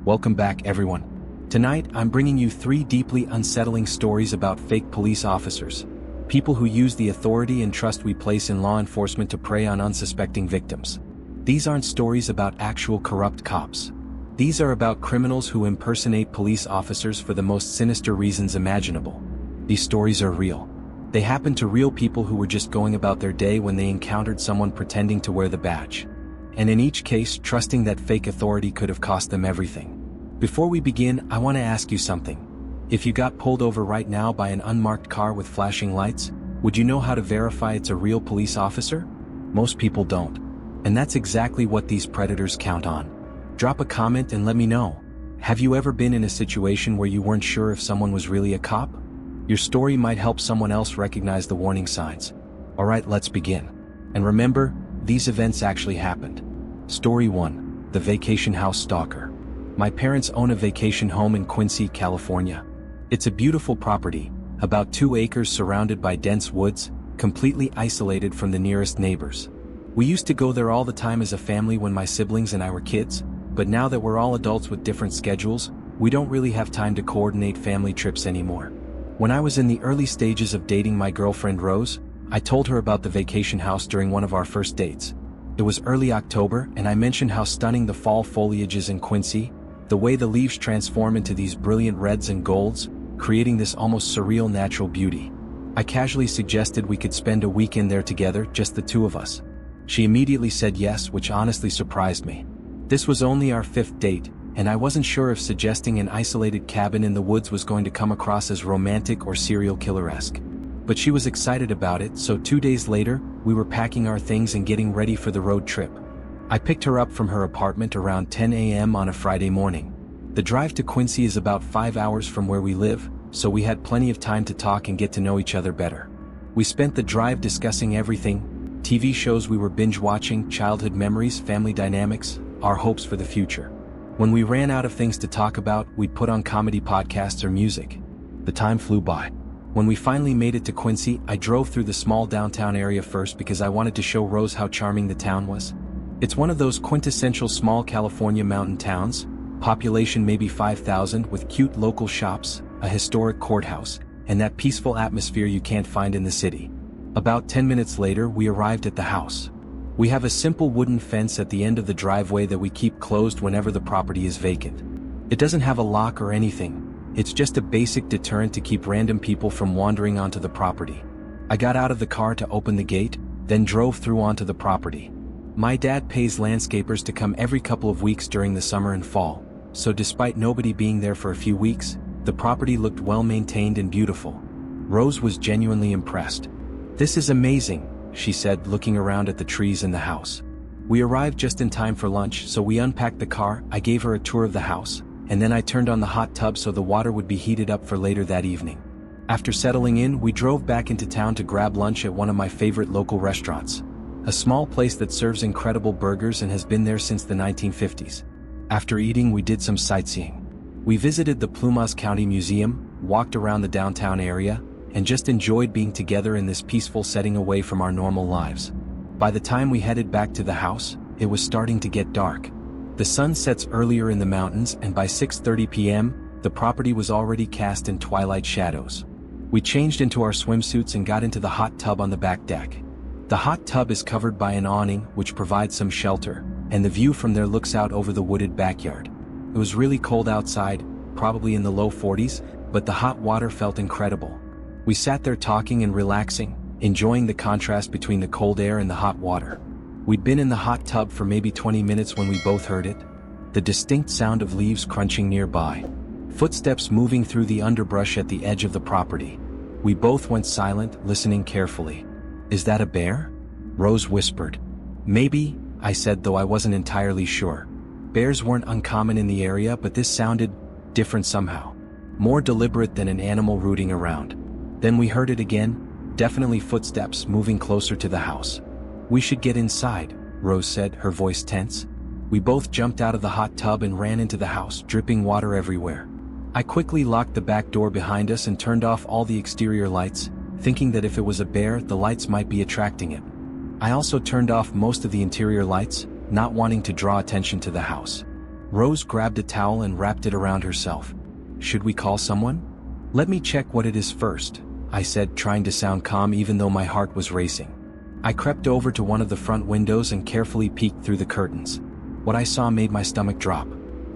Welcome back, everyone. Tonight, I'm bringing you 3 deeply unsettling stories about fake police officers. People who use the authority and trust we place in law enforcement to prey on unsuspecting victims. These aren't stories about actual corrupt cops. These are about criminals who impersonate police officers for the most sinister reasons imaginable. These stories are real. They happen to real people who were just going about their day when they encountered someone pretending to wear the badge. And in each case, trusting that fake authority could have cost them everything. Before we begin, I want to ask you something. If you got pulled over right now by an unmarked car with flashing lights, would you know how to verify it's a real police officer? Most people don't. And that's exactly what these predators count on. Drop a comment and let me know. Have you ever been in a situation where you weren't sure if someone was really a cop? Your story might help someone else recognize the warning signs. Alright, let's begin. And remember, these events actually happened. Story 1. The Vacation House Stalker. My parents own a vacation home in Quincy, California. It's a beautiful property, about 2 acres surrounded by dense woods, completely isolated from the nearest neighbors. We used to go there all the time as a family when my siblings and I were kids, but now that we're all adults with different schedules, we don't really have time to coordinate family trips anymore. When I was in the early stages of dating my girlfriend Rose, I told her about the vacation house during one of our first dates. It was early October, and I mentioned how stunning the fall foliage is in Quincy, the way the leaves transform into these brilliant reds and golds, creating this almost surreal natural beauty. I casually suggested we could spend a weekend there together, just the 2 of us. She immediately said yes, which honestly surprised me. This was only our 5th date, and I wasn't sure if suggesting an isolated cabin in the woods was going to come across as romantic or serial killer-esque. But she was excited about it, so 2 days later, we were packing our things and getting ready for the road trip. I picked her up from her apartment around 10 a.m. on a Friday morning. The drive to Quincy is about 5 hours from where we live, so we had plenty of time to talk and get to know each other better. We spent the drive discussing everything: TV shows we were binge-watching, childhood memories, family dynamics, our hopes for the future. When we ran out of things to talk about, we'd put on comedy podcasts or music. The time flew by. When we finally made it to Quincy, I drove through the small downtown area first because I wanted to show Rose how charming the town was. It's one of those quintessential small California mountain towns, population maybe 5,000, with cute local shops, a historic courthouse, and that peaceful atmosphere you can't find in the city. About 10 minutes later, we arrived at the house. We have a simple wooden fence at the end of the driveway that we keep closed whenever the property is vacant. It doesn't have a lock or anything. It's just a basic deterrent to keep random people from wandering onto the property. I got out of the car to open the gate, then drove through onto the property. My dad pays landscapers to come every couple of weeks during the summer and fall, so despite nobody being there for a few weeks, the property looked well maintained and beautiful. Rose was genuinely impressed. "This is amazing," she said, looking around at the trees in the house. We arrived just in time for lunch, so we unpacked the car, I gave her a tour of the house, and then I turned on the hot tub so the water would be heated up for later that evening. After settling in, we drove back into town to grab lunch at one of my favorite local restaurants. A small place that serves incredible burgers and has been there since the 1950s. After eating, we did some sightseeing. We visited the Plumas County Museum, walked around the downtown area, and just enjoyed being together in this peaceful setting away from our normal lives. By the time we headed back to the house, it was starting to get dark. The sun sets earlier in the mountains, and by 6:30 p.m., the property was already cast in twilight shadows. We changed into our swimsuits and got into the hot tub on the back deck. The hot tub is covered by an awning, which provides some shelter, and the view from there looks out over the wooded backyard. It was really cold outside, probably in the low 40s, but the hot water felt incredible. We sat there talking and relaxing, enjoying the contrast between the cold air and the hot water. We'd been in the hot tub for maybe 20 minutes when we both heard it. The distinct sound of leaves crunching nearby. Footsteps moving through the underbrush at the edge of the property. We both went silent, listening carefully. "Is that a bear?" Rose whispered. "Maybe," I said, though I wasn't entirely sure. Bears weren't uncommon in the area, but this sounded different somehow. More deliberate than an animal rooting around. Then we heard it again, definitely footsteps moving closer to the house. "We should get inside," Rose said, her voice tense. We both jumped out of the hot tub and ran into the house, dripping water everywhere. I quickly locked the back door behind us and turned off all the exterior lights, thinking that if it was a bear, the lights might be attracting it. I also turned off most of the interior lights, not wanting to draw attention to the house. Rose grabbed a towel and wrapped it around herself. Should we call someone? Let me check what it is first, I said, trying to sound calm even though my heart was racing. I crept over to one of the front windows and carefully peeked through the curtains. What I saw made my stomach drop.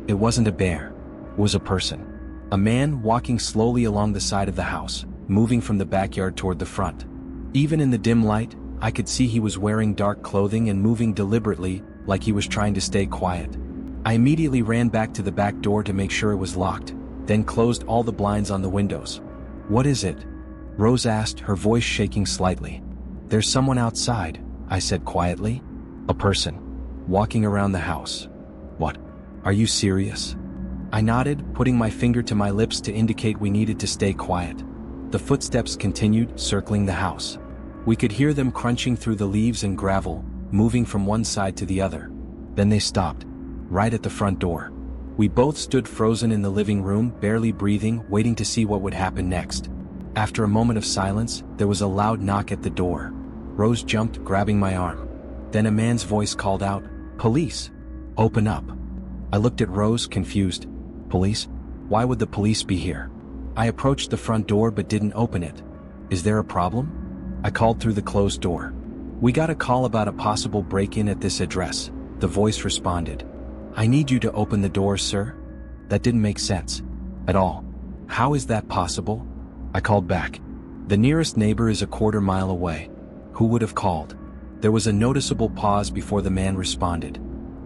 It wasn't a bear. It was a person. A man walking slowly along the side of the house, moving from the backyard toward the front. Even in the dim light, I could see he was wearing dark clothing and moving deliberately, like he was trying to stay quiet. I immediately ran back to the back door to make sure it was locked, then closed all the blinds on the windows. What is it? Rose asked, her voice shaking slightly. There's someone outside, I said quietly. A person. Walking around the house. What? Are you serious? I nodded, putting my finger to my lips to indicate we needed to stay quiet. The footsteps continued, circling the house. We could hear them crunching through the leaves and gravel, moving from one side to the other. Then they stopped, right at the front door. We both stood frozen in the living room, barely breathing, waiting to see what would happen next. After a moment of silence, there was a loud knock at the door. Rose jumped, grabbing my arm. Then a man's voice called out, "Police! Open up!" I looked at Rose, confused. Police? Why would the police be here? I approached the front door but didn't open it. Is there a problem? I called through the closed door. We got a call about a possible break-in at this address. The voice responded. I need you to open the door, sir. That didn't make sense. At all. How is that possible? I called back. The nearest neighbor is a quarter-mile away. Who would have called? There was a noticeable pause before the man responded.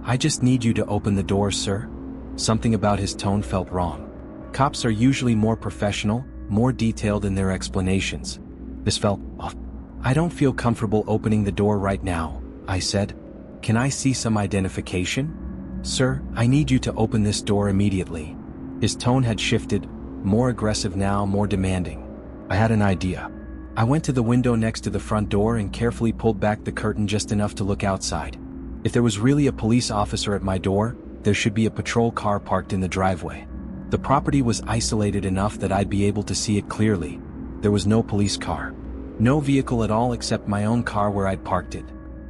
I just need you to open the door, sir. Something about his tone felt wrong. Cops are usually more professional, more detailed in their explanations. This felt off. I don't feel comfortable opening the door right now, I said. Can I see some identification? Sir, I need you to open this door immediately. His tone had shifted, more aggressive now, more demanding. I had an idea. I went to the window next to the front door and carefully pulled back the curtain just enough to look outside. If there was really a police officer at my door, there should be a patrol car parked in the driveway. The property was isolated enough that I'd be able to see it clearly. There was no police car. No vehicle at all except my own car where I'd parked it.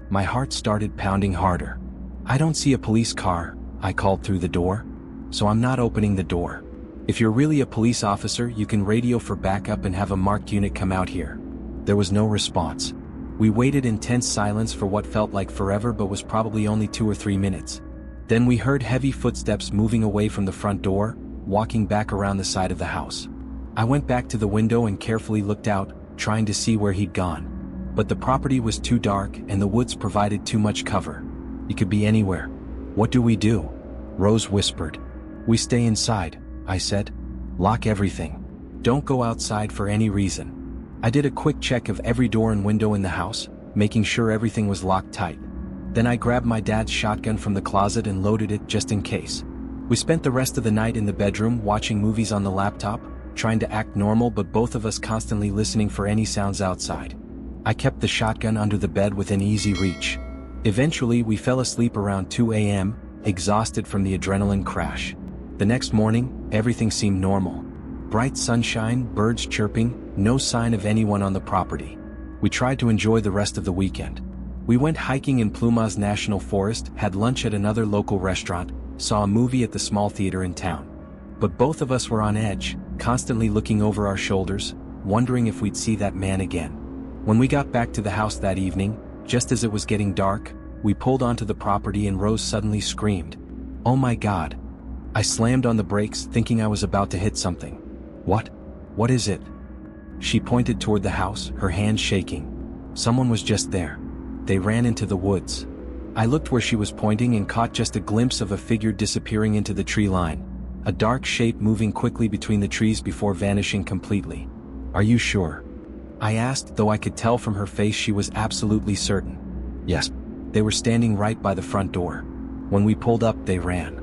My heart started pounding harder. I don't see a police car, I called through the door. So I'm not opening the door. If you're really a police officer, you can radio for backup and have a marked unit come out here. There was no response. We waited in tense silence for what felt like forever but was probably only 2 or 3 minutes. Then we heard heavy footsteps moving away from the front door, walking back around the side of the house. I went back to the window and carefully looked out, trying to see where he'd gone. But the property was too dark and the woods provided too much cover. He could be anywhere. What do we do? Rose whispered. We stay inside, I said. Lock everything. Don't go outside for any reason. I did a quick check of every door and window in the house, making sure everything was locked tight. Then I grabbed my dad's shotgun from the closet and loaded it just in case. We spent the rest of the night in the bedroom watching movies on the laptop, trying to act normal but both of us constantly listening for any sounds outside. I kept the shotgun under the bed within easy reach. Eventually, we fell asleep around 2 a.m., exhausted from the adrenaline crash. The next morning, everything seemed normal. Bright sunshine, birds chirping, no sign of anyone on the property. We tried to enjoy the rest of the weekend. We went hiking in Plumas National Forest, had lunch at another local restaurant, saw a movie at the small theater in town. But both of us were on edge, constantly looking over our shoulders, wondering if we'd see that man again. When we got back to the house that evening, just as it was getting dark, we pulled onto the property and Rose suddenly screamed. Oh my God. I slammed on the brakes, thinking I was about to hit something. What? What is it? She pointed toward the house, her hands shaking. Someone was just there. They ran into the woods. I looked where she was pointing and caught just a glimpse of a figure disappearing into the tree line. A dark shape moving quickly between the trees before vanishing completely. Are you sure? I asked, though I could tell from her face she was absolutely certain. Yes. They were standing right by the front door. When we pulled up, they ran.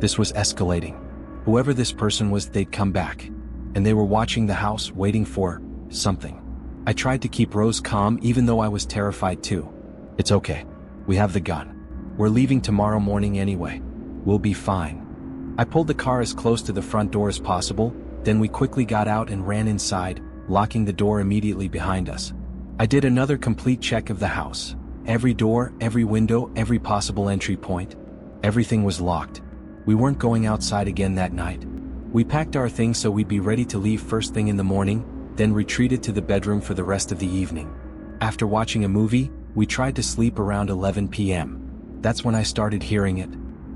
This was escalating. Whoever this person was, they'd come back. And they were watching the house, waiting for something. I tried to keep Rose calm even though I was terrified too. It's okay. We have the gun. We're leaving tomorrow morning anyway. We'll be fine. I pulled the car as close to the front door as possible, then we quickly got out and ran inside, locking the door immediately behind us. I did another complete check of the house. Every door, every window, every possible entry point. Everything was locked. We weren't going outside again that night. We packed our things so we'd be ready to leave first thing in the morning, then retreated to the bedroom for the rest of the evening. After watching a movie, we tried to sleep around 11 p.m. That's when I started hearing it.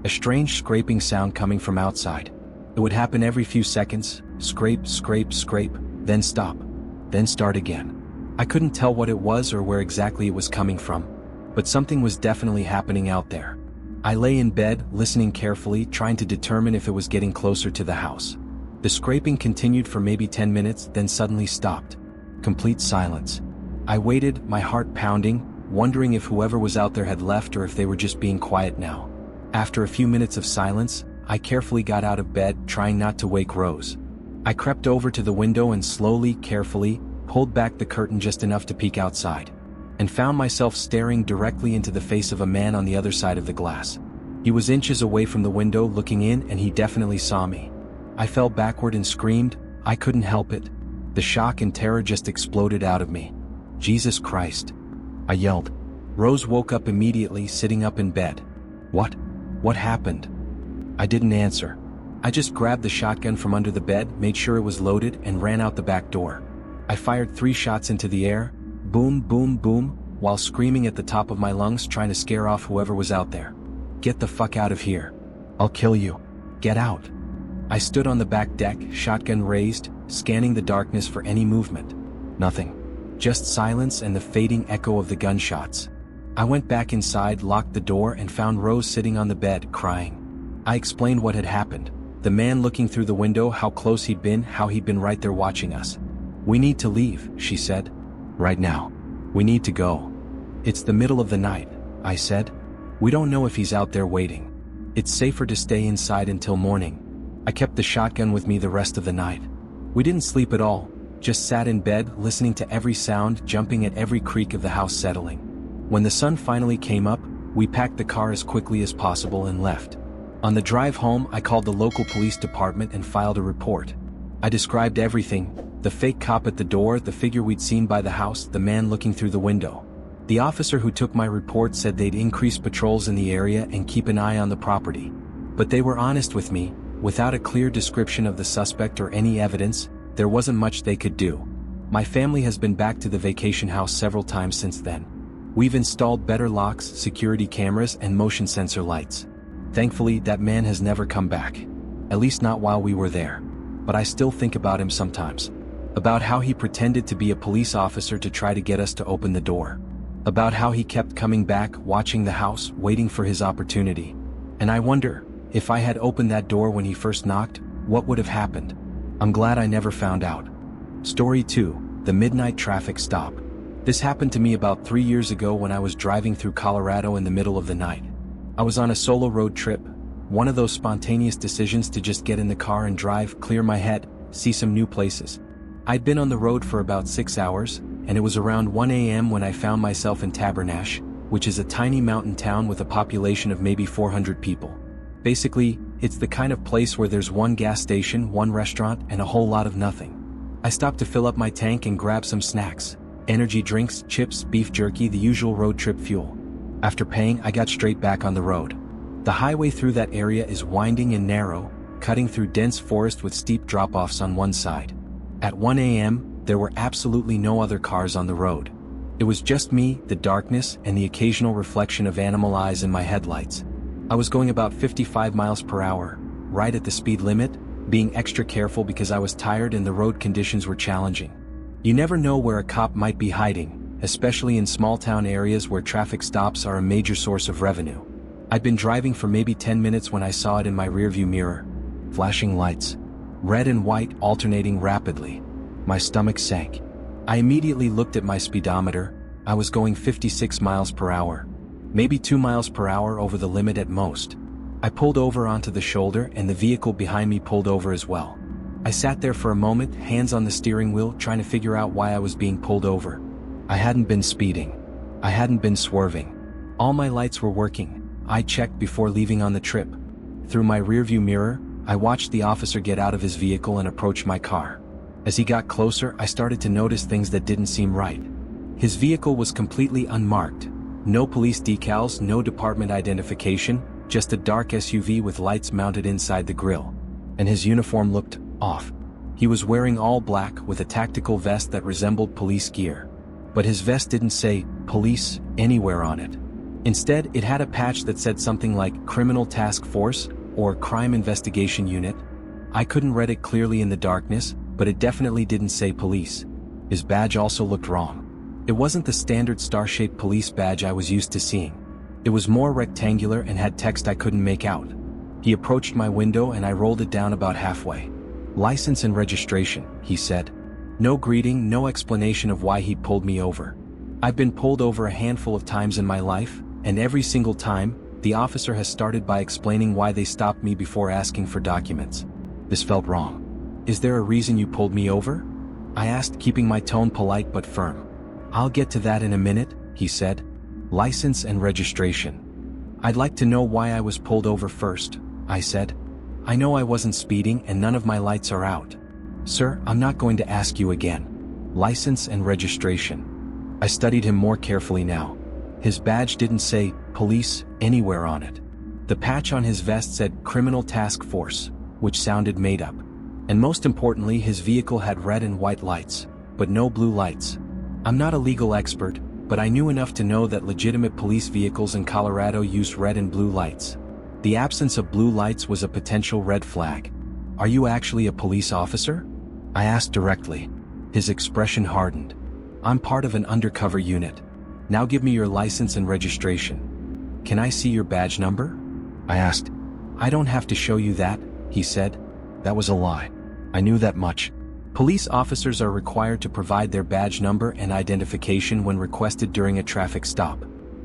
A strange scraping sound coming from outside. It would happen every few seconds, scrape, scrape, scrape, then stop, then start again. I couldn't tell what it was or where exactly it was coming from, but something was definitely happening out there. I lay in bed, listening carefully, trying to determine if it was getting closer to the house. The scraping continued for maybe 10 minutes, then suddenly stopped. Complete silence. I waited, my heart pounding, wondering if whoever was out there had left or if they were just being quiet now. After a few minutes of silence, I carefully got out of bed, trying not to wake Rose. I crept over to the window and slowly, carefully, pulled back the curtain just enough to peek outside, and found myself staring directly into the face of a man on the other side of the glass. He was inches away from the window looking in, and he definitely saw me. I fell backward and screamed. I couldn't help it. The shock and terror just exploded out of me. "Jesus Christ!" I yelled. Rose woke up immediately, sitting up in bed. What happened?" I didn't answer. I just grabbed the shotgun from under the bed, made sure it was loaded, and ran out the back door. I fired 3 shots into the air, boom, boom, boom, while screaming at the top of my lungs, trying to scare off whoever was out there. "Get the fuck out of here. I'll kill you. Get out." I stood on the back deck, shotgun raised, scanning the darkness for any movement. Nothing. Just silence and the fading echo of the gunshots. I went back inside, locked the door, and found Rose sitting on the bed, crying. I explained what had happened. The man looking through the window, how close he'd been, how he'd been right there watching us. "We need to leave," she said. "Right now. We need to go." "It's the middle of the night," I said. "We don't know if he's out there waiting. It's safer to stay inside until morning." I kept the shotgun with me the rest of the night. We didn't sleep at all, just sat in bed, listening to every sound, jumping at every creak of the house settling. When the sun finally came up, we packed the car as quickly as possible and left. On the drive home, I called the local police department and filed a report. I described everything: the fake cop at the door, the figure we'd seen by the house, the man looking through the window. The officer who took my report said they'd increase patrols in the area and keep an eye on the property. But they were honest with me. Without a clear description of the suspect or any evidence, there wasn't much they could do. My family has been back to the vacation house several times since then. We've installed better locks, security cameras, and motion sensor lights. Thankfully, that man has never come back. At least not while we were there. But I still think about him sometimes. About how he pretended to be a police officer to try to get us to open the door. About how he kept coming back, watching the house, waiting for his opportunity. And I wonder, if I had opened that door when he first knocked, what would have happened? I'm glad I never found out. Story 2, the midnight traffic stop. This happened to me about 3 years ago when I was driving through Colorado in the middle of the night. I was on a solo road trip, one of those spontaneous decisions to just get in the car and drive, clear my head, see some new places. I'd been on the road for about 6 hours, and it was around 1 a.m. when I found myself in Tabernash, which is a tiny mountain town with a population of maybe 400 people. Basically, it's the kind of place where there's one gas station, one restaurant, and a whole lot of nothing. I stopped to fill up my tank and grab some snacks. Energy drinks, chips, beef jerky, the usual road trip fuel. After paying, I got straight back on the road. The highway through that area is winding and narrow, cutting through dense forest with steep drop-offs on one side. At 1 a.m., there were absolutely no other cars on the road. It was just me, the darkness, and the occasional reflection of animal eyes in my headlights. I was going about 55 miles per hour, right at the speed limit, being extra careful because I was tired and the road conditions were challenging. You never know where a cop might be hiding, especially in small-town areas where traffic stops are a major source of revenue. I'd been driving for maybe 10 minutes when I saw it in my rearview mirror. Flashing lights. Red and white alternating rapidly. My stomach sank. I immediately looked at my speedometer. I was going 56 miles per hour. Maybe 2 miles per hour over the limit at most. I pulled over onto the shoulder and the vehicle behind me pulled over as well. I sat there for a moment, hands on the steering wheel, trying to figure out why I was being pulled over. I hadn't been speeding. I hadn't been swerving. All my lights were working. I checked before leaving on the trip. Through my rearview mirror, I watched the officer get out of his vehicle and approach my car. As he got closer, I started to notice things that didn't seem right. His vehicle was completely unmarked. No police decals, no department identification, just a dark SUV with lights mounted inside the grille. And his uniform looked off. He was wearing all black with a tactical vest that resembled police gear. But his vest didn't say police anywhere on it. Instead, it had a patch that said something like Criminal Task Force or Crime Investigation Unit. I couldn't read it clearly in the darkness, but it definitely didn't say police. His badge also looked wrong. It wasn't the standard star-shaped police badge I was used to seeing. It was more rectangular and had text I couldn't make out. He approached my window and I rolled it down about halfway. "License and registration," he said. No greeting, no explanation of why he'd pulled me over. I've been pulled over a handful of times in my life, and every single time, the officer has started by explaining why they stopped me before asking for documents. This felt wrong. "Is there a reason you pulled me over?" I asked, keeping my tone polite but firm. "I'll get to that in a minute," he said. "License and registration." "I'd like to know why I was pulled over first," I said. "I know I wasn't speeding and none of my lights are out." "Sir, I'm not going to ask you again. License and registration." I studied him more carefully now. His badge didn't say police anywhere on it. The patch on his vest said Criminal Task Force, which sounded made up. And most importantly, his vehicle had red and white lights, but no blue lights. I'm not a legal expert, but I knew enough to know that legitimate police vehicles in Colorado use red and blue lights. The absence of blue lights was a potential red flag. "Are you actually a police officer?" I asked directly. His expression hardened. "I'm part of an undercover unit. Now give me your license and registration." "Can I see your badge number?" I asked. "I don't have to show you that," he said. That was a lie. I knew that much. Police officers are required to provide their badge number and identification when requested during a traffic stop.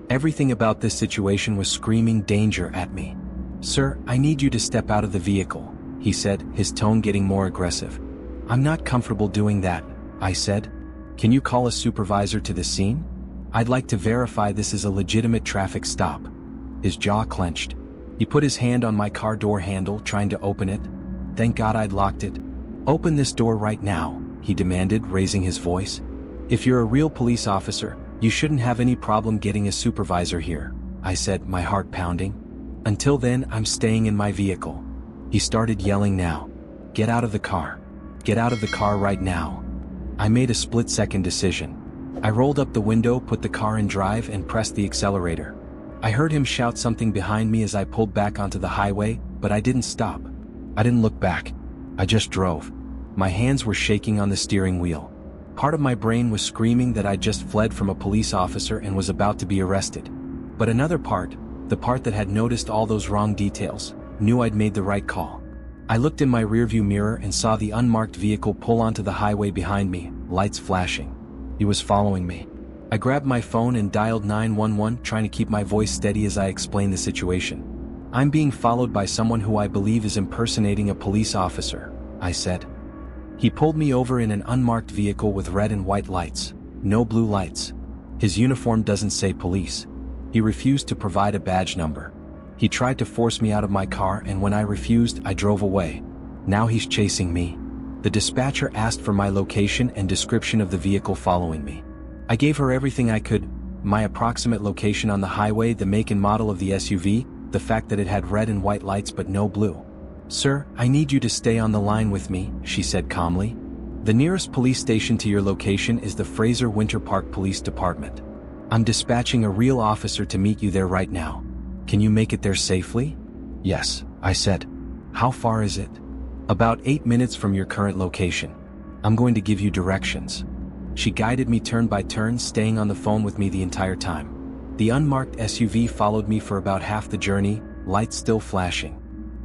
Everything about this situation was screaming danger at me. "Sir, I need you to step out of the vehicle," he said, his tone getting more aggressive. "I'm not comfortable doing that," I said. "Can you call a supervisor to the scene? I'd like to verify this is a legitimate traffic stop." His jaw clenched. He put his hand on my car door handle, trying to open it. Thank God I'd locked it. "Open this door right now," he demanded, raising his voice. "If you're a real police officer, you shouldn't have any problem getting a supervisor here," I said, my heart pounding. "Until then, I'm staying in my vehicle." He started yelling now. "Get out of the car. Get out of the car right now." I made a split-second decision. I rolled up the window, put the car in drive, and pressed the accelerator. I heard him shout something behind me as I pulled back onto the highway, but I didn't stop. I didn't look back. I just drove. My hands were shaking on the steering wheel. Part of my brain was screaming that I'd just fled from a police officer and was about to be arrested. But another part, the part that had noticed all those wrong details, knew I'd made the right call. I looked in my rearview mirror and saw the unmarked vehicle pull onto the highway behind me, lights flashing. He was following me. I grabbed my phone and dialed 911, trying to keep my voice steady as I explained the situation. "I'm being followed by someone who I believe is impersonating a police officer," I said. He pulled me over in an unmarked vehicle with red and white lights, no blue lights. His uniform doesn't say police. He refused to provide a badge number. He tried to force me out of my car, and when I refused, I drove away. Now he's chasing me. The dispatcher asked for my location and description of the vehicle following me. I gave her everything I could, my approximate location on the highway, the make and model of the SUV, the fact that it had red and white lights but no blue. "Sir, I need you to stay on the line with me," she said calmly. "The nearest police station to your location is the Fraser Winter Park Police Department. I'm dispatching a real officer to meet you there right now. Can you make it there safely?" "Yes," I said. "How far is it?" "About 8 minutes from your current location. I'm going to give you directions." She guided me turn by turn, staying on the phone with me the entire time. The unmarked SUV followed me for about half the journey, lights still flashing.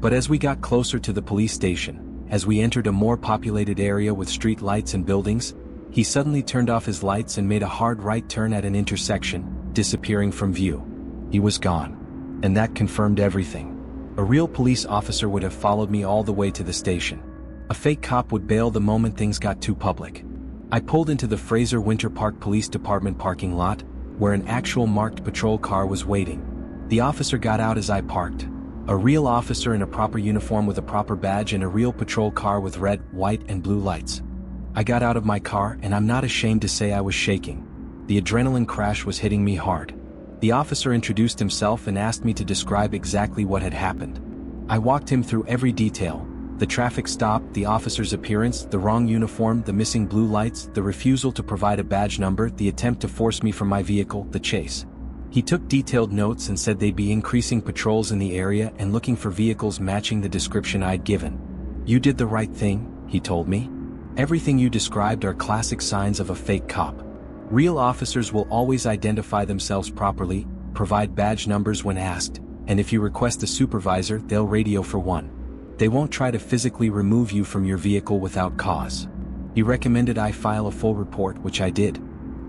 But as we got closer to the police station, as we entered a more populated area with street lights and buildings, he suddenly turned off his lights and made a hard right turn at an intersection, disappearing from view. He was gone. And that confirmed everything. A real police officer would have followed me all the way to the station. A fake cop would bail the moment things got too public. I pulled into the Fraser Winter Park Police Department parking lot, where an actual marked patrol car was waiting. The officer got out as I parked. A real officer in a proper uniform with a proper badge and a real patrol car with red, white, and blue lights. I got out of my car, and I'm not ashamed to say I was shaking. The adrenaline crash was hitting me hard. The officer introduced himself and asked me to describe exactly what had happened. I walked him through every detail: the traffic stop, the officer's appearance, the wrong uniform, the missing blue lights, the refusal to provide a badge number, the attempt to force me from my vehicle, the chase. He took detailed notes and said they'd be increasing patrols in the area and looking for vehicles matching the description I'd given. "You did the right thing," he told me. "Everything you described are classic signs of a fake cop. Real officers will always identify themselves properly, provide badge numbers when asked, and if you request a supervisor, they'll radio for one. They won't try to physically remove you from your vehicle without cause." He recommended I file a full report, which I did.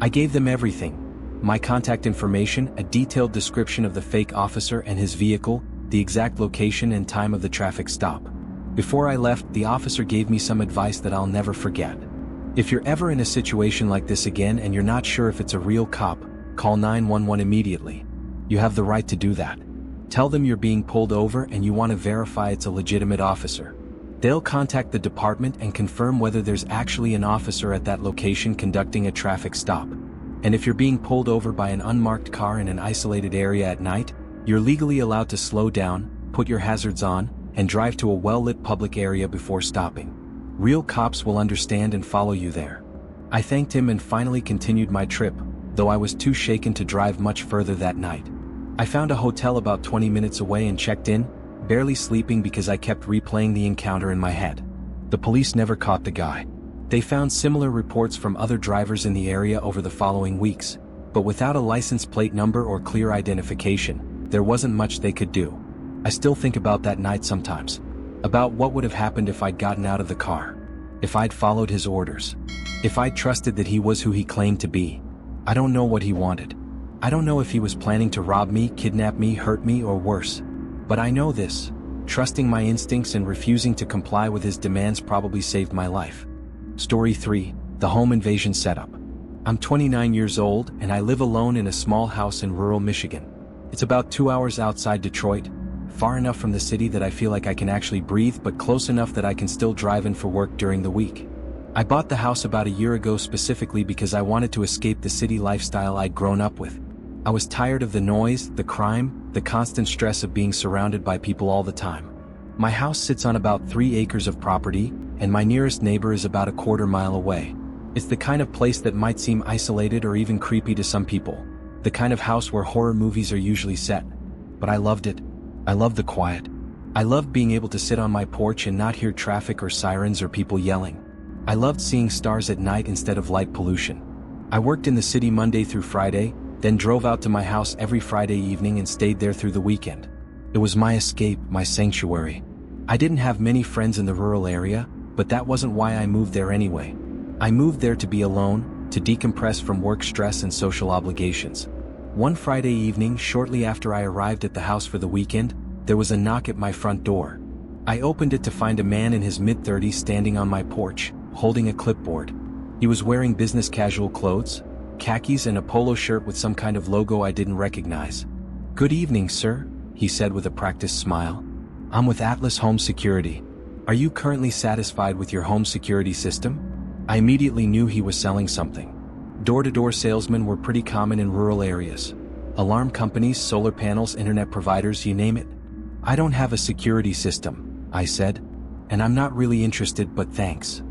I gave them everything: my contact information, a detailed description of the fake officer and his vehicle, the exact location and time of the traffic stop. Before I left, the officer gave me some advice that I'll never forget. "If you're ever in a situation like this again and you're not sure if it's a real cop, call 911 immediately. You have the right to do that. Tell them you're being pulled over and you want to verify it's a legitimate officer. They'll contact the department and confirm whether there's actually an officer at that location conducting a traffic stop. And if you're being pulled over by an unmarked car in an isolated area at night, you're legally allowed to slow down, put your hazards on, and drive to a well-lit public area before stopping. Real cops will understand and follow you there." I thanked him and finally continued my trip, though I was too shaken to drive much further that night. I found a hotel about 20 minutes away and checked in, barely sleeping because I kept replaying the encounter in my head. The police never caught the guy. They found similar reports from other drivers in the area over the following weeks, but without a license plate number or clear identification, there wasn't much they could do. I still think about that night sometimes. About what would have happened if I'd gotten out of the car. If I'd followed his orders. If I'd trusted that he was who he claimed to be. I don't know what he wanted. I don't know if he was planning to rob me, kidnap me, hurt me, or worse. But I know this: trusting my instincts and refusing to comply with his demands probably saved my life. Story 3: The Home Invasion Setup. I'm 29 years old and I live alone in a small house in rural Michigan. It's about 2 hours outside Detroit, far enough from the city that I feel like I can actually breathe, but close enough that I can still drive in for work during the week. I bought the house about a year ago specifically because I wanted to escape the city lifestyle I'd grown up with. I was tired of the noise, the crime, the constant stress of being surrounded by people all the time. My house sits on about 3 acres of property, and my nearest neighbor is about a quarter-mile away. It's the kind of place that might seem isolated or even creepy to some people. The kind of house where horror movies are usually set. But I loved it. I loved the quiet. I loved being able to sit on my porch and not hear traffic or sirens or people yelling. I loved seeing stars at night instead of light pollution. I worked in the city Monday through Friday, then drove out to my house every Friday evening and stayed there through the weekend. It was my escape, my sanctuary. I didn't have many friends in the rural area, but that wasn't why I moved there anyway. I moved there to be alone, to decompress from work stress and social obligations. One Friday evening, shortly after I arrived at the house for the weekend, there was a knock at my front door. I opened it to find a man in his mid-30s standing on my porch, holding a clipboard. He was wearing business casual clothes, khakis and a polo shirt with some kind of logo I didn't recognize. "Good evening, sir," he said with a practiced smile. "I'm with Atlas Home Security. Are you currently satisfied with your home security system?" I immediately knew he was selling something. Door-to-door salesmen were pretty common in rural areas. Alarm companies, solar panels, internet providers, you name it. "I don't have a security system," I said. "And I'm not really interested, but thanks."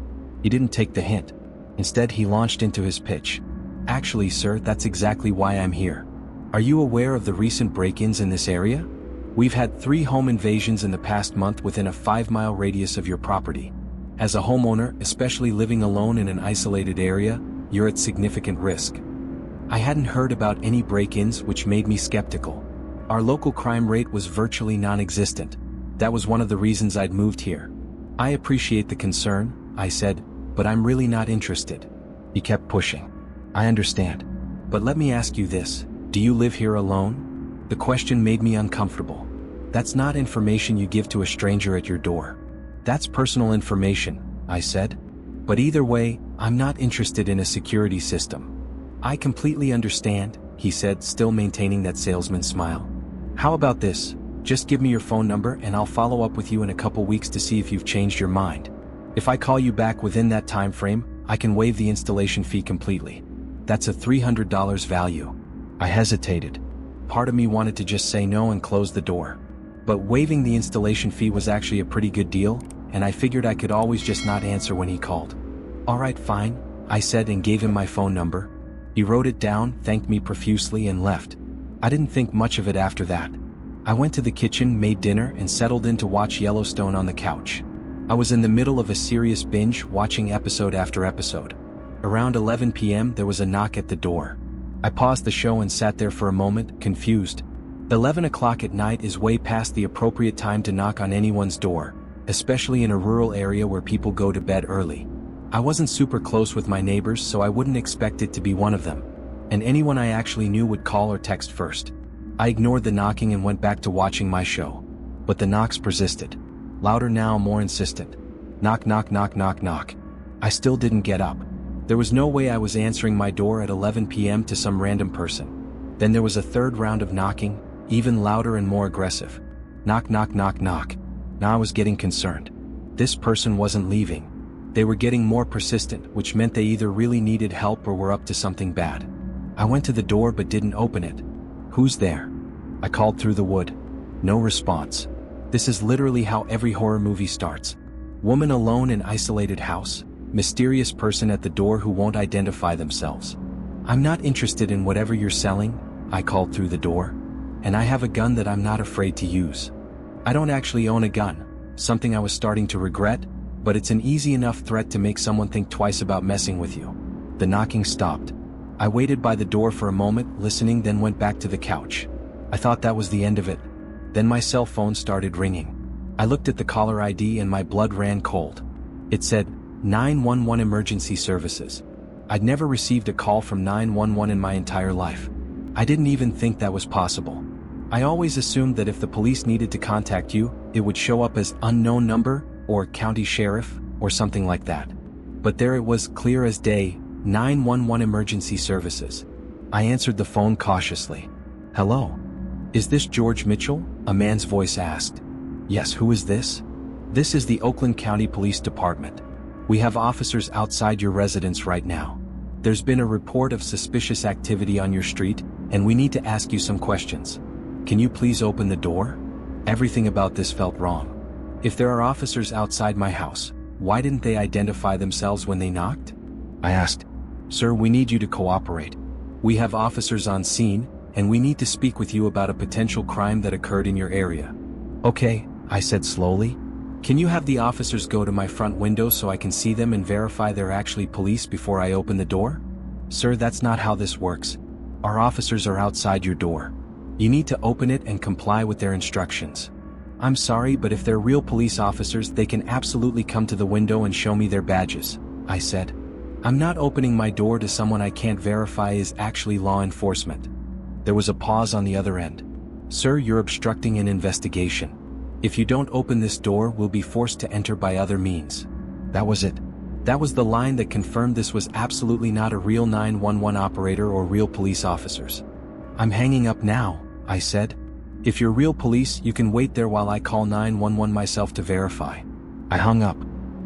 He didn't take the hint. Instead, he launched into his pitch. "Actually, sir, that's exactly why I'm here. Are you aware of the recent break-ins in this area? We've had 3 home invasions in the past month within a 5-mile radius of your property. As a homeowner, especially living alone in an isolated area, you're at significant risk." I hadn't heard about any break-ins, which made me skeptical. Our local crime rate was virtually non-existent. That was one of the reasons I'd moved here. "I appreciate the concern," I said, "but I'm really not interested." He kept pushing. "I understand. But let me ask you this, do you live here alone?" The question made me uncomfortable. That's not information you give to a stranger at your door. "That's personal information," I said. "But either way, I'm not interested in a security system." "I completely understand," he said, still maintaining that salesman smile. "How about this? Just give me your phone number and I'll follow up with you in a couple weeks to see if you've changed your mind. If I call you back within that time frame, I can waive the installation fee completely. That's a $300 value." I hesitated. part of me wanted to just say no and close the door. But waiving the installation fee was actually a pretty good deal, and I figured I could always just not answer when he called. "Alright, fine," I said and gave him my phone number. He wrote it down, thanked me profusely, and left. I didn't think much of it after that. I went to the kitchen, made dinner, and settled in to watch Yellowstone on the couch. I was in the middle of a serious binge, watching episode after episode. Around 11 p.m. there was a knock at the door. I paused the show and sat there for a moment, confused. 11 o'clock at night is way past the appropriate time to knock on anyone's door, especially in a rural area where people go to bed early. I wasn't super close with my neighbors, so I wouldn't expect it to be one of them. And anyone I actually knew would call or text first. I ignored the knocking and went back to watching my show. But the knocks persisted. Louder now, more insistent. Knock, knock, knock, knock, knock. I still didn't get up. There was no way I was answering my door at 11 p.m. to some random person. Then there was a third round of knocking, even louder and more aggressive. Knock, knock, knock, knock. Now I was getting concerned. This person wasn't leaving. They were getting more persistent, which meant they either really needed help or were up to something bad. I went to the door but didn't open it. "Who's there?" I called through the wood. No response. This is literally how every horror movie starts. Woman alone in isolated house. Mysterious person at the door who won't identify themselves. "I'm not interested in whatever you're selling," I called through the door. "And I have a gun that I'm not afraid to use." I don't actually own a gun, something I was starting to regret, but it's an easy enough threat to make someone think twice about messing with you. The knocking stopped. I waited by the door for a moment, listening, then went back to the couch. I thought that was the end of it. Then my cell phone started ringing. I looked at the caller ID and my blood ran cold. It said, 911 Emergency Services. I'd never received a call from 911 in my entire life. I didn't even think that was possible. I always assumed that if the police needed to contact you, it would show up as unknown number, or county sheriff, or something like that. But there it was, clear as day, 911 Emergency Services. I answered the phone cautiously. "Hello? Is this George Mitchell?" a man's voice asked. "Yes, who is this?" "This is the Oakland County Police Department. We have officers outside your residence right now. There's been a report of suspicious activity on your street, and we need to ask you some questions. Can you please open the door?" Everything about this felt wrong. If there are officers outside my house, why didn't they identify themselves when they knocked? I asked. "Sir, we need you to cooperate. We have officers on scene, and we need to speak with you about a potential crime that occurred in your area." "Okay," I said slowly. "Can you have the officers go to my front window so I can see them and verify they're actually police before I open the door?" "Sir, that's not how this works. Our officers are outside your door. You need to open it and comply with their instructions." "I'm sorry, but if they're real police officers, they can absolutely come to the window and show me their badges," I said. "I'm not opening my door to someone I can't verify is actually law enforcement." There was a pause on the other end. "Sir, you're obstructing an investigation. If you don't open this door, we'll be forced to enter by other means." That was it. That was the line that confirmed this was absolutely not a real 911 operator or real police officers. "I'm hanging up now," I said. "If you're real police, you can wait there while I call 911 myself to verify." I hung up.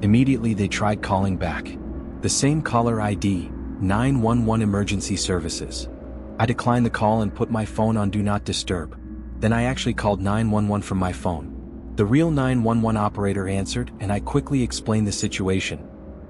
Immediately they tried calling back. The same caller ID, 911 Emergency Services. I declined the call and put my phone on Do Not Disturb. Then I actually called 911 from my phone. The real 911 operator answered, and I quickly explained the situation.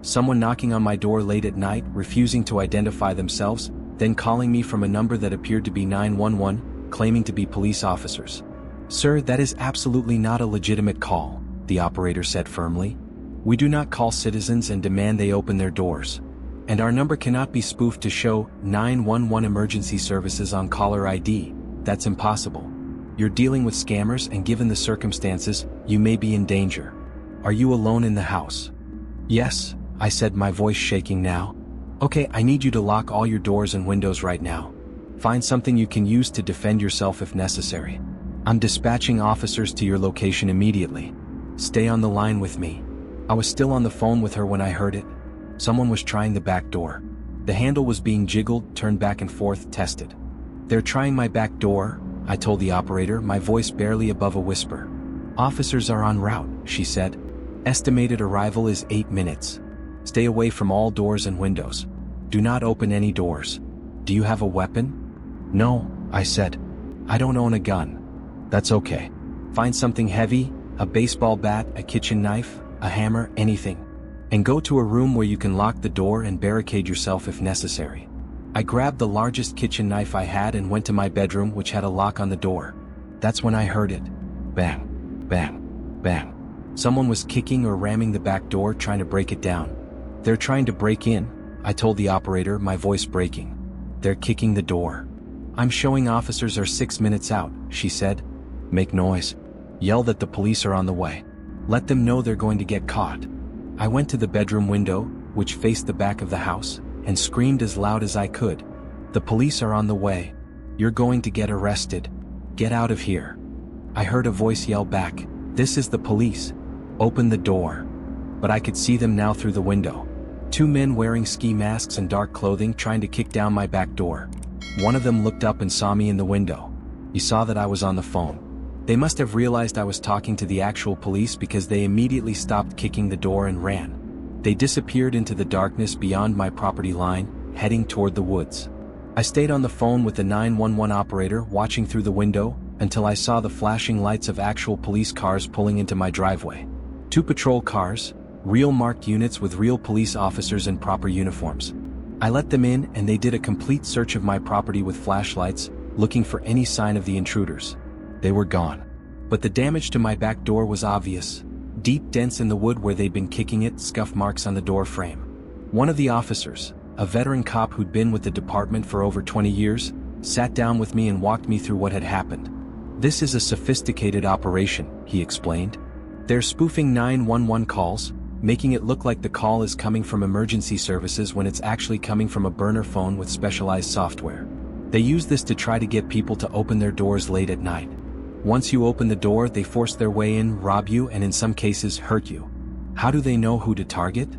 Someone knocking on my door late at night, refusing to identify themselves, then calling me from a number that appeared to be 911, claiming to be police officers. "Sir, that is absolutely not a legitimate call," the operator said firmly. "We do not call citizens and demand they open their doors. And our number cannot be spoofed to show 911 Emergency Services on caller ID. That's impossible. You're dealing with scammers, and given the circumstances, you may be in danger. Are you alone in the house?" "Yes," I said, my voice shaking now. "Okay, I need you to lock all your doors and windows right now. Find something you can use to defend yourself if necessary. I'm dispatching officers to your location immediately. Stay on the line with me." I was still on the phone with her when I heard it. Someone was trying the back door. The handle was being jiggled, turned back and forth, tested. "They're trying my back door," I told the operator, my voice barely above a whisper. "Officers are en route," she said. "Estimated arrival is 8 minutes. Stay away from all doors and windows. Do not open any doors. Do you have a weapon?" "No," I said. I don't own a gun. That's okay. Find something heavy, a baseball bat, a kitchen knife, a hammer, anything. And go to a room where you can lock the door and barricade yourself if necessary. I grabbed the largest kitchen knife I had and went to my bedroom, which had a lock on the door. That's when I heard it. Bang, bang, bang. Someone was kicking or ramming the back door, trying to break it down. They're trying to break in, I told the operator, my voice breaking. They're kicking the door. I'm showing officers are 6 minutes out, she said. Make noise. Yell that the police are on the way. Let them know they're going to get caught. I went to the bedroom window, which faced the back of the house, and screamed as loud as I could. The police are on the way. You're going to get arrested. Get out of here. I heard a voice yell back, this is the police. Open the door. But I could see them now through the window. 2 men wearing ski masks and dark clothing trying to kick down my back door. One of them looked up and saw me in the window. He saw that I was on the phone. They must have realized I was talking to the actual police because they immediately stopped kicking the door and ran. They disappeared into the darkness beyond my property line, heading toward the woods. I stayed on the phone with the 911 operator, watching through the window, until I saw the flashing lights of actual police cars pulling into my driveway. 2 patrol cars, real marked units with real police officers in proper uniforms. I let them in and they did a complete search of my property with flashlights, looking for any sign of the intruders. They were gone. But the damage to my back door was obvious. Deep dents in the wood where they'd been kicking it, scuff marks on the door frame. One of the officers, a veteran cop who'd been with the department for over 20 years, sat down with me and walked me through what had happened. This is a sophisticated operation, he explained. They're spoofing 911 calls, making it look like the call is coming from emergency services when it's actually coming from a burner phone with specialized software. They use this to try to get people to open their doors late at night. Once you open the door, they force their way in, rob you, and in some cases hurt you. How do they know who to target?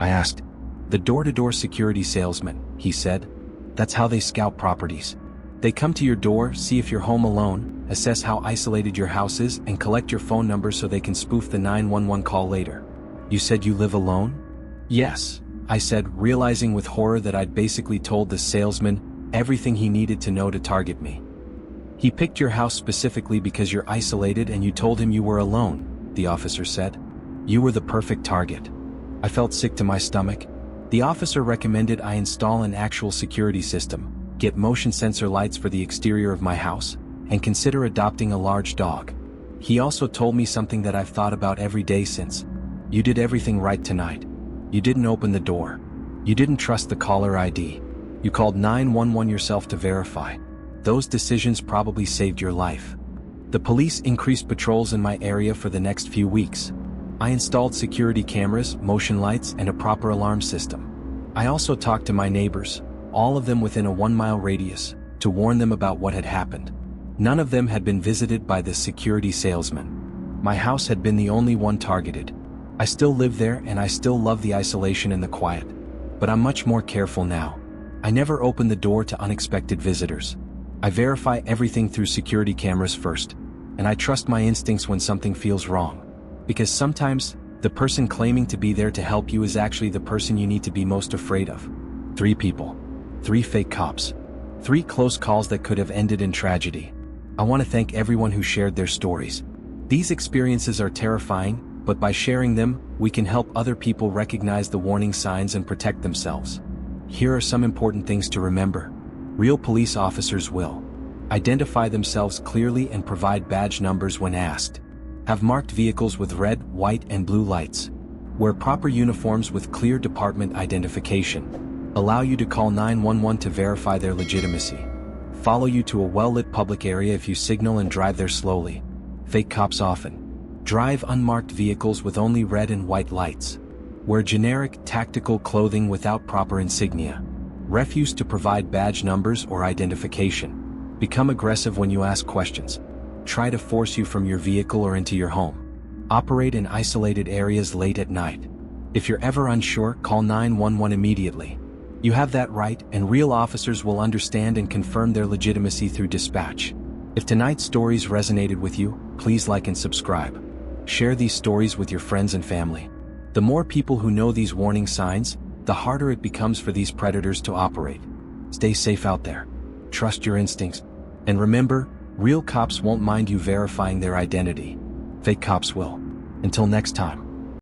I asked. The door-to-door security salesman, he said. That's how they scout properties. They come to your door, see if you're home alone, assess how isolated your house is, and collect your phone number so they can spoof the 911 call later. You said you live alone? Yes, I said, realizing with horror that I'd basically told the salesman everything he needed to know to target me. He picked your house specifically because you're isolated and you told him you were alone, the officer said. You were the perfect target. I felt sick to my stomach. The officer recommended I install an actual security system, get motion sensor lights for the exterior of my house, and consider adopting a large dog. He also told me something that I've thought about every day since. You did everything right tonight. You didn't open the door. You didn't trust the caller ID. You called 911 yourself to verify. Those decisions probably saved your life. The police increased patrols in my area for the next few weeks. I installed security cameras, motion lights, and a proper alarm system. I also talked to my neighbors, all of them within a 1-mile radius, to warn them about what had happened. None of them had been visited by the security salesman. My house had been the only one targeted. I still live there and I still love the isolation and the quiet. But I'm much more careful now. I never open the door to unexpected visitors. I verify everything through security cameras first, and I trust my instincts when something feels wrong. Because sometimes, the person claiming to be there to help you is actually the person you need to be most afraid of. 3 people. 3 fake cops. 3 close calls that could have ended in tragedy. I want to thank everyone who shared their stories. These experiences are terrifying, but by sharing them, we can help other people recognize the warning signs and protect themselves. Here are some important things to remember. Real police officers will identify themselves clearly and provide badge numbers when asked. Have marked vehicles with red, white, and blue lights. Wear proper uniforms with clear department identification. Allow you to call 911 to verify their legitimacy. Follow you to a well-lit public area if you signal and drive there slowly. Fake cops often drive unmarked vehicles with only red and white lights. Wear generic, tactical clothing without proper insignia. Refuse to provide badge numbers or identification. Become aggressive when you ask questions. Try to force you from your vehicle or into your home. Operate in isolated areas late at night. If you're ever unsure, call 911 immediately. You have that right, and real officers will understand and confirm their legitimacy through dispatch. If tonight's stories resonated with you, please like and subscribe. Share these stories with your friends and family. The more people who know these warning signs, the harder it becomes for these predators to operate. Stay safe out there. Trust your instincts. And remember, Real cops won't mind you verifying their identity. Fake cops will. Until next time.